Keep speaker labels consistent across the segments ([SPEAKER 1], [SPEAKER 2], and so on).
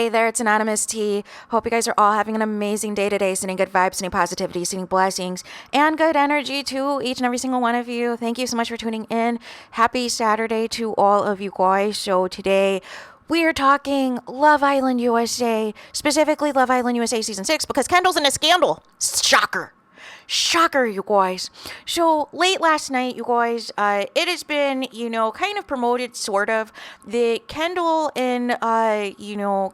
[SPEAKER 1] Hey there, it's Anonymous T. Hope you guys are all having an amazing day today, sending good vibes, sending positivity, sending blessings, and good energy to each and every single one of you. Thank you so much for tuning in. Happy Saturday to all of you guys. So today, we are talking Love Island USA, specifically Love Island USA Season 6, because Kendall's in a scandal. Shocker. Shocker, you guys. So late last night, you guys, it has been, kind of promoted, sort of, that Kendall and,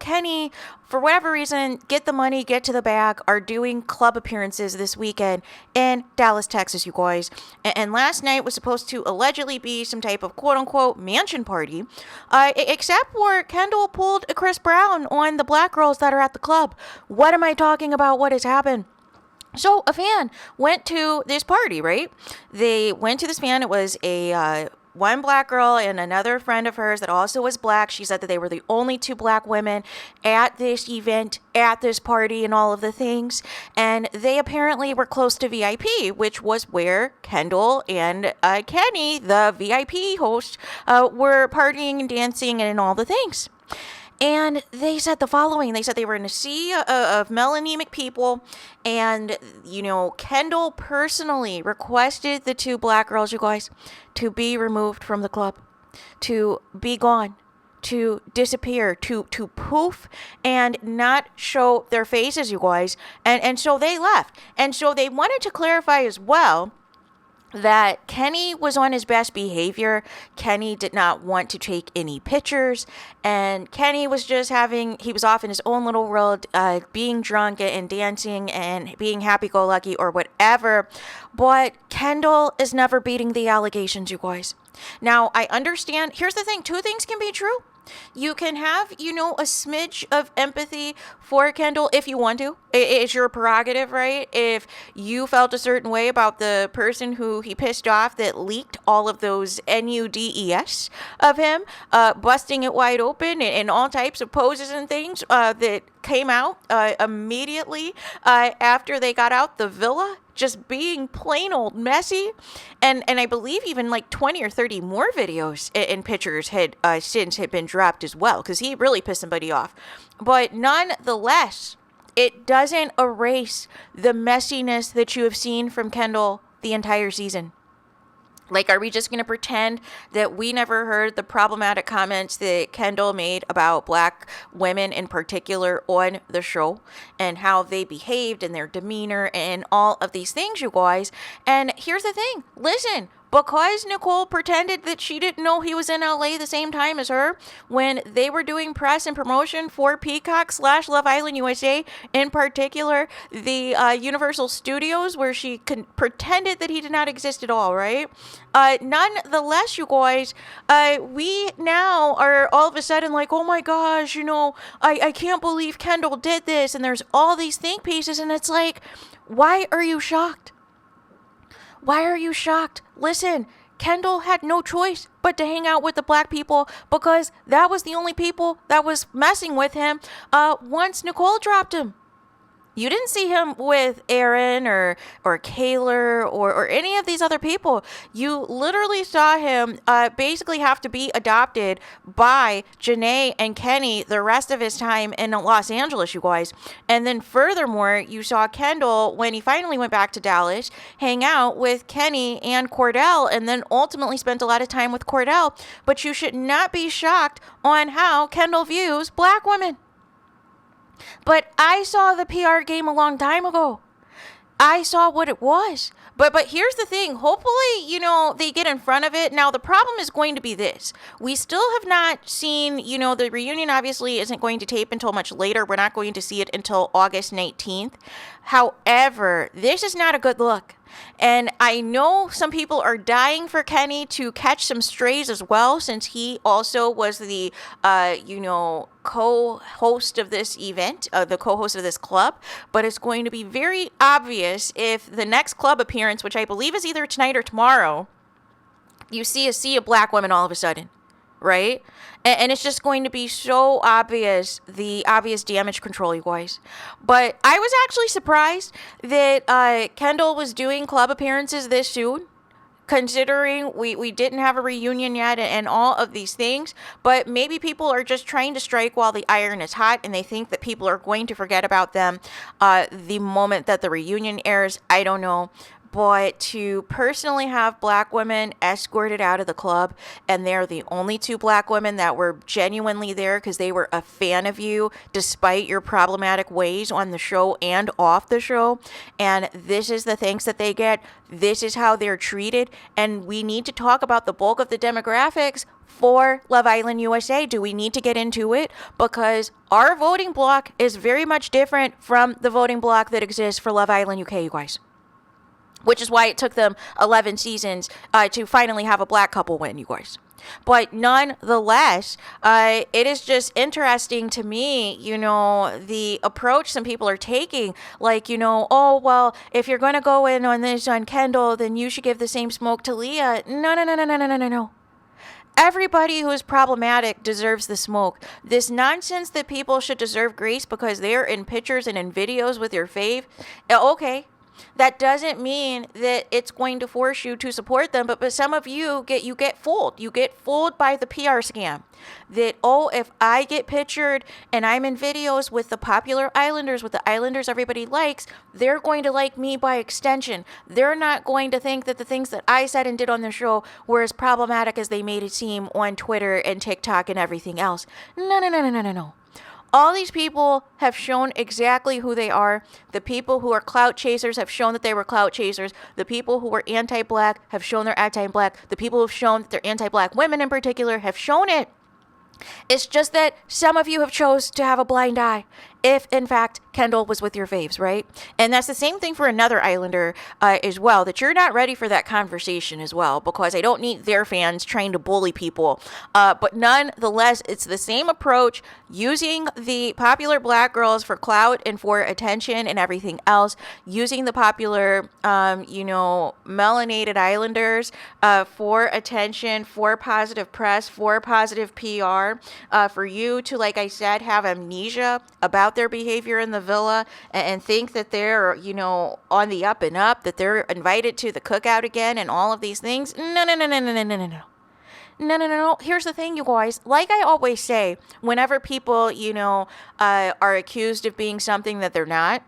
[SPEAKER 1] Kenny, for whatever reason, get the money, get to the bag, are doing club appearances this weekend in Dallas, Texas, you guys. And last night was supposed to allegedly be some type of quote-unquote mansion party, except where Kendall pulled a Chris Brown on the black girls that are at the club. What am I talking about? What has happened? So a fan went to this party, right? They went to this fan. It was a one black girl and another friend of hers that also was black. She said that they were the only two black women at this event, at this party, and all of the things. And they apparently were close to VIP, which was where Kendall and Kenny, the VIP host, were partying and dancing and all the things. And they said the following. They said they were in a sea of melanemic people. And, Kendall personally requested the two black girls, you guys, to be removed from the club, to be gone, to disappear, to poof and not show their faces, you guys. And so they left. And so they wanted to clarify as well that Kenny was on his best behavior. Kenny did not want to take any pictures, and Kenny was just he was off in his own little world, being drunk and dancing and being happy-go-lucky or whatever. But Kendall is never beating the allegations, you guys. Now, I understand. Here's the thing. Two things can be true. You can have, a smidge of empathy for Kendall if you want to. It's your prerogative, right? If you felt a certain way about the person who he pissed off that leaked all of those NUDES of him, busting it wide open and all types of poses and things that came out immediately after they got out the villa, just being plain old messy. And I believe even like 20 or 30 more videos and pictures had since been dropped as well, because he really pissed somebody off. But nonetheless, it doesn't erase the messiness that you have seen from Kendall the entire season. Like, are we just going to pretend that we never heard the problematic comments that Kendall made about black women in particular on the show and how they behaved and their demeanor and all of these things, you guys? And here's the thing. Listen, because Nicole pretended that she didn't know he was in LA the same time as her when they were doing press and promotion for Peacock / Love Island USA, in particular, the Universal Studios, where she pretended that he did not exist at all, right? Nonetheless, you guys, we now are all of a sudden like, oh my gosh, I can't believe Kendall did this. And there's all these think pieces. And it's like, why are you shocked? Why are you shocked? Listen, Kendall had no choice but to hang out with the black people because that was the only people that was messing with him once Nicole dropped him. You didn't see him with Aaron or Kayla or any of these other people. You literally saw him basically have to be adopted by Janae and Kenny the rest of his time in Los Angeles, you guys. And then furthermore, you saw Kendall, when he finally went back to Dallas, hang out with Kenny and Cordell, and then ultimately spent a lot of time with Cordell. But you should not be shocked on how Kendall views black women. But I saw the PR game a long time ago. I saw what it was. But here's the thing. Hopefully, they get in front of it. Now, the problem is going to be this. We still have not seen, the reunion obviously isn't going to tape until much later. We're not going to see it until August 19th. However, this is not a good look. And I know some people are dying for Kenny to catch some strays as well, since he also was the, co-host of this event, the co-host of this club. But it's going to be very obvious if the next club appearance, which I believe is either tonight or tomorrow, you see a sea of black women all of a sudden. Right? And it's just going to be so obvious, the obvious damage control, you guys. But I was actually surprised that Kendall was doing club appearances this soon. considering we didn't have a reunion yet and all of these things. But maybe people are just trying to strike while the iron is hot, and they think that people are going to forget about them the moment that the reunion airs. I don't know. But to personally have black women escorted out of the club, and they're the only two black women that were genuinely there because they were a fan of you despite your problematic ways on the show and off the show, and this is the thanks that they get, this is how they're treated, and we need to talk about the bulk of the demographics for Love Island USA. Do we need to get into it? Because our voting block is very much different from the voting block that exists for Love Island UK, you guys. Which is why it took them 11 seasons to finally have a black couple win, you guys. But nonetheless, it is just interesting to me, the approach some people are taking. Like, oh, well, if you're going to go in on this on Kendall, then you should give the same smoke to Leah. No. Everybody who is problematic deserves the smoke. This nonsense that people should deserve grace because they're in pictures and in videos with your fave. Okay. That doesn't mean that it's going to force you to support them, but some of you get fooled. You get fooled by the PR scam. That, oh, if I get pictured and I'm in videos with the popular Islanders, with the Islanders everybody likes, they're going to like me by extension. They're not going to think that the things that I said and did on the show were as problematic as they made it seem on Twitter and TikTok and everything else. No. All these people have shown exactly who they are. The people who are clout chasers have shown that they were clout chasers. The people who were anti-black have shown they're anti-black. The people who have shown that they're anti-black women in particular have shown it. It's just that some of you have chose to have a blind eye if, in fact, Kendall was with your faves, right? And that's the same thing for another Islander as well, that you're not ready for that conversation as well, because I don't need their fans trying to bully people. But nonetheless, it's the same approach, using the popular black girls for clout and for attention and everything else, using the popular, melanated Islanders for attention, for positive press, for positive PR, for you to, like I said, have amnesia about their behavior in the villa and think that they're, on the up and up, that they're invited to the cookout again and all of these things. No. Here's the thing, you guys. Like I always say, whenever people, are accused of being something that they're not,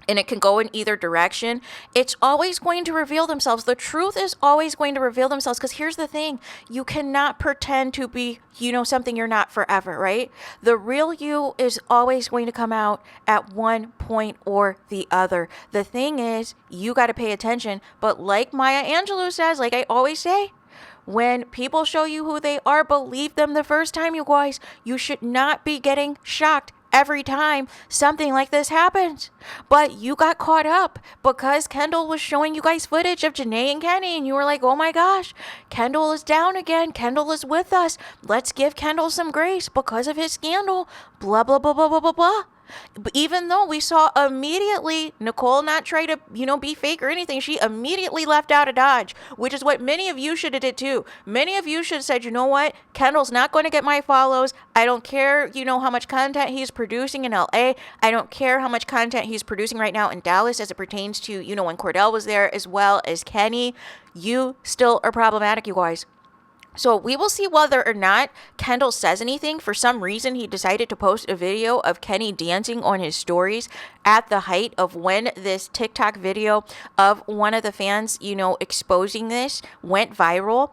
[SPEAKER 1] and it can go in either direction, it's always going to reveal themselves. The truth is always going to reveal themselves, because here's the thing. You cannot pretend to be, something you're not forever, right? The real you is always going to come out at one point or the other. The thing is, you got to pay attention. But like Maya Angelou says, like I always say, when people show you who they are, believe them the first time, you guys. You should not be getting shocked every time something like this happens. But you got caught up because Kendall was showing you guys footage of Janae and Kenny, and you were like, oh my gosh, Kendall is down again. Kendall is with us. Let's give Kendall some grace because of his scandal. Blah, blah, blah, blah, blah, blah, blah. Even though we saw immediately Nicole not try to, be fake or anything, she immediately left out of Dodge, which is what many of you should have did too. Many of you should have said, you know what? Kendall's not going to get my follows. I don't care, how much content he's producing in LA. I don't care how much content he's producing right now in Dallas as it pertains to, when Cordell was there as well as Kenny. You still are problematic, you guys. So we will see whether or not Kendall says anything. For some reason, he decided to post a video of Kenny dancing on his stories at the height of when this TikTok video of one of the fans, exposing this went viral.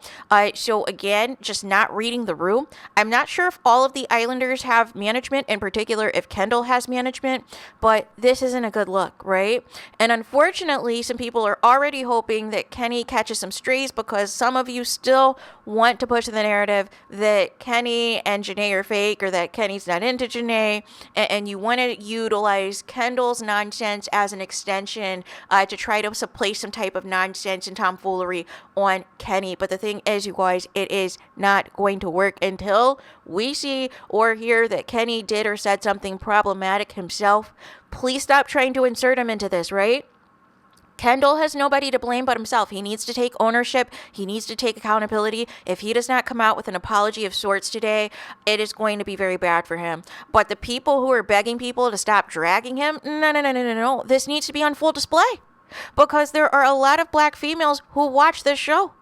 [SPEAKER 1] So again, just not reading the room. I'm not sure if all of the Islanders have management, in particular if Kendall has management, but this isn't a good look, right? And unfortunately, some people are already hoping that Kenny catches some strays because some of you still want to push the narrative that Kenny and Janae are fake, or that Kenny's not into Janae, and you want to utilize Kendall's nonsense as an extension to try to place some type of nonsense and tomfoolery on Kenny. But the thing is, you guys, it is not going to work until we see or hear that Kenny did or said something problematic himself. Please stop trying to insert him into this, right? Kendall has nobody to blame but himself. He needs to take ownership. He needs to take accountability. If he does not come out with an apology of sorts today, it is going to be very bad for him. But the people who are begging people to stop dragging him, no. This needs to be on full display. because there are a lot of black females who watch this show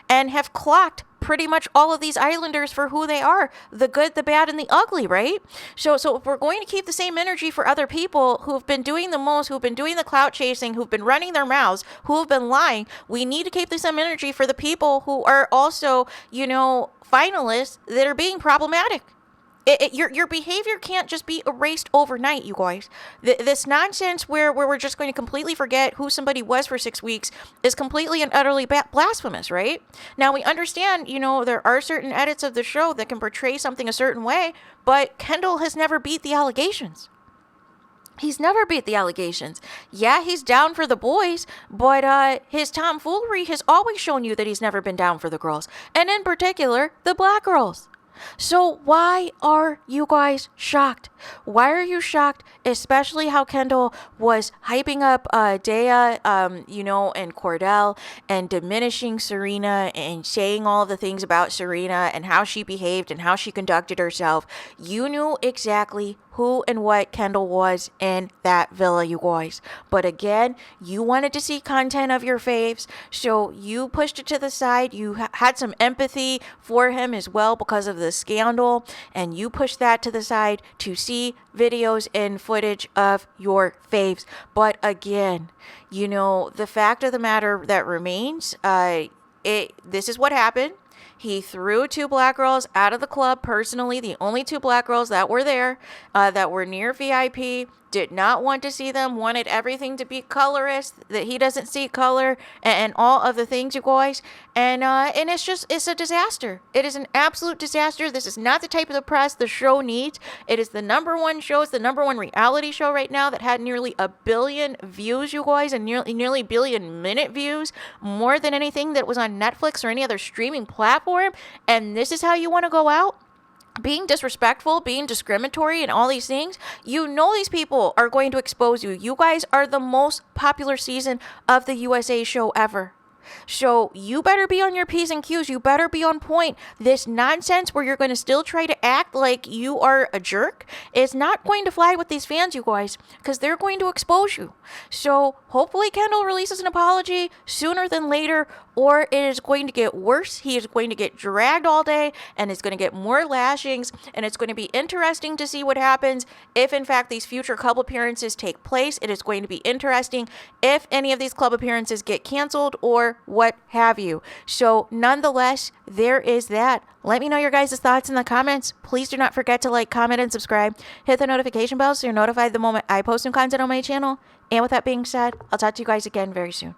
[SPEAKER 1] and have clocked pretty much all of these islanders for who they are, the good, the bad, and the ugly, right? So if we're going to keep the same energy for other people who've been doing the most, who've been doing the clout chasing, who've been running their mouths, who've been lying, we need to keep the same energy for the people who are also, finalists that are being problematic. Your behavior can't just be erased overnight, you guys. This nonsense where we're just going to completely forget who somebody was for 6 weeks is completely and utterly blasphemous, right? Now, we understand, there are certain edits of the show that can portray something a certain way, but Kendall has never beat the allegations. He's never beat the allegations. Yeah, he's down for the boys, but his tomfoolery has always shown you that he's never been down for the girls, and in particular, the black girls. So why are you guys shocked? Why are you shocked, especially how Kendall was hyping up Dea, and Cordell, and diminishing Serena and saying all the things about Serena and how she behaved and how she conducted herself? You knew exactly who and what Kendall was in that villa, you guys. But again, you wanted to see content of your faves, so you pushed it to the side. You had some empathy for him as well because of the scandal, and you pushed that to the side to see videos and footage of your faves. But again, the fact of the matter that remains, this is what happened. He threw 2 black girls out of the club personally, the only 2 black girls that were there, that were near VIP, did not want to see them, wanted everything to be colorist, that he doesn't see color, and all of the things, you guys. And it's a disaster. It is an absolute disaster. This is not the type of the press the show needs. It is the number one show. It's the number one reality show right now that had nearly 1 billion views, you guys, and nearly billion-minute views, more than anything that was on Netflix or any other streaming platform. And this is how you want to go out? Being disrespectful, being discriminatory, and all these things. These people are going to expose you. You guys are the most popular season of the USA show ever. So you better be on your P's and Q's. You better be on point. This nonsense where you're going to still try to act like you are a jerk is not going to fly with these fans, you guys, because they're going to expose you. So hopefully Kendall releases an apology sooner than later, or it is going to get worse. He is going to get dragged all day, and it's going to get more lashings, and it's going to be interesting to see what happens if, in fact, these future club appearances take place. It is going to be interesting if any of these club appearances get canceled or what have you. So nonetheless, there is that. Let me know your guys' thoughts in the comments. Please do not forget to like, comment, and subscribe. Hit the notification bell so you're notified the moment I post new content on my channel. And with that being said, I'll talk to you guys again very soon.